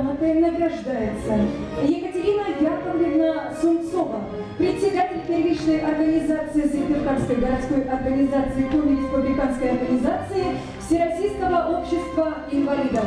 грамотой награждается Екатерина Яковлевна Сунцова, председатель первичной организации Сыктывкарской городской организации Коми Республиканской организации Всероссийского общества инвалидов.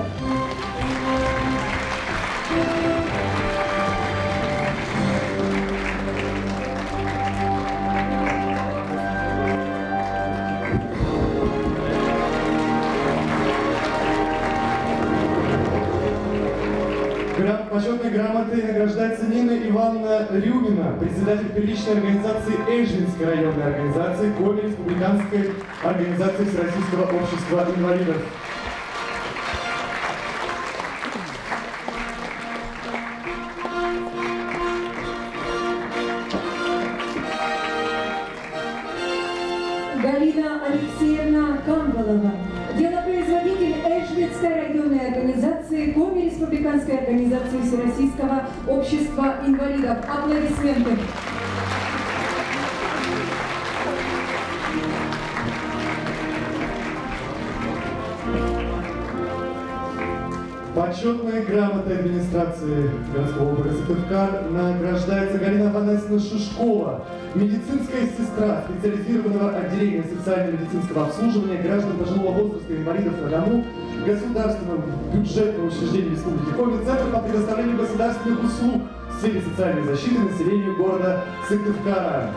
Почетной грамотой награждается Нина Ивановна Рюмина, председатель первичной организации Эжвинской районной организации Коми Республиканской организации Всероссийского общества инвалидов. Галина Алексеевна Камбалова, делопроизводитель Эжвинской районной организации Коми Республиканской организации Всероссийского общества инвалидов. Аплодисменты. Почетной грамотой администрации городского округа Сыктывкар награждается Галина Афанасьевна Шишкова, медицинская сестра специализированного отделения социально-медицинского обслуживания граждан пожилого возраста и инвалидов на дому государственного бюджетного учреждения Республики Коми, Центр по предоставлению государственных услуг в сфере социальной защиты населению города Сыктывкара.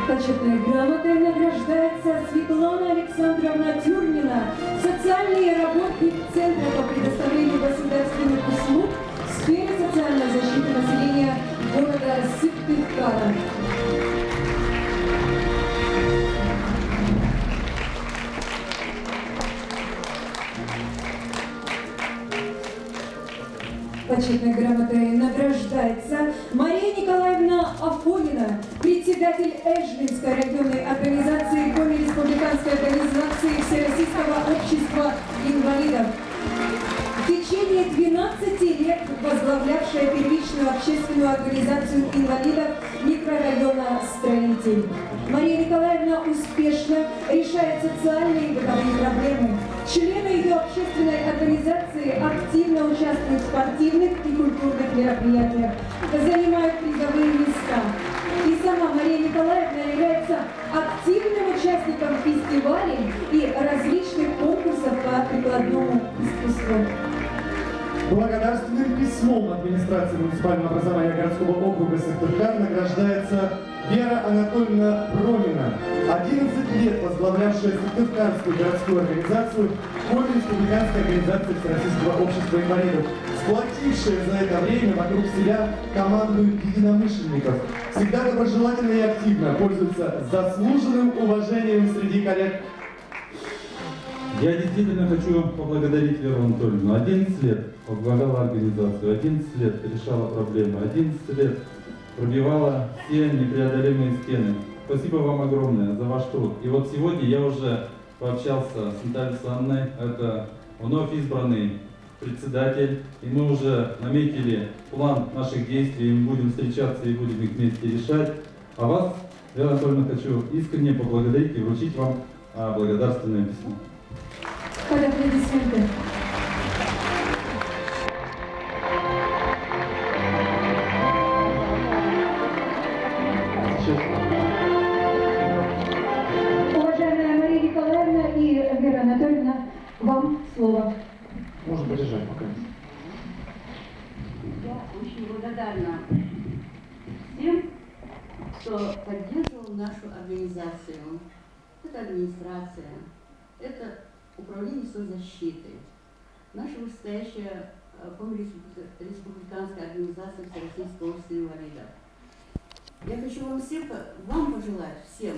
Почетной грамотой награждается Светлана Александровна Тюрнина, социальный работник Центра по предоставлению государственных услуг в сфере социальной защиты населения города Сыктывкара. Почетной грамотой награждается Мария Николаевна Афонина, председатель Эжвинской районной организации Коми Республиканской организации Всероссийского общества инвалидов. В течение 12 лет возглавлявшая первичную общественную организацию инвалидов микрорайона «Строитель». Мария Николаевна успешно решает социальные и бытовые проблемы. Члены ее общественной организации активно участвуют в спортивных и культурных мероприятиях, занимают призовые места. И сама Мария Николаевна является активным участником фестивалей и различных конкурсов по прикладному искусству. Благодарственным письмом администрации муниципального образования городского округа Сыктывкар награждается Вера Анатольевна Пронина, 11 лет возглавлявшая Сыктывкарскую городскую организацию Коми Республиканской организации Всероссийского общества инвалидов, сплотившая за это время вокруг себя команду единомышленников, всегда доброжелательно и активно пользуется заслуженным уважением среди коллег. Я действительно хочу поблагодарить Веру Анатольевну. 11 лет возглавляла организацию, 11 лет решала проблемы, 11 лет пробивала все непреодолимые стены. Спасибо вам огромное за ваш труд. И вот сегодня я уже пообщался с Натальей Александровной, это вновь избранный председатель, и мы уже наметили план наших действий, мы будем встречаться и будем их вместе решать. А вас, Вера Анатольевна, хочу искренне поблагодарить и вручить вам благодарственное письмо. Аплодисменты. Уважаемая Мария Николаевна и Вера Анатольевна, вам слово. Можно подержать пока. Я очень благодарна всем, кто поддерживал нашу организацию. Это администрация, это управление соцзащиты, наша вышестоящая Коми Республиканская организация Всероссийского общества инвалидов. Я хочу вам пожелать всем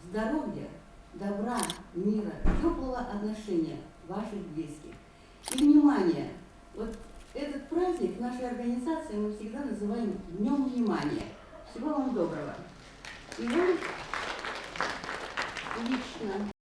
здоровья, добра, мира, теплого отношения ваших близких. И внимание, вот этот праздник нашей организации мы всегда называем Днем внимания. Всего вам доброго. И вам лично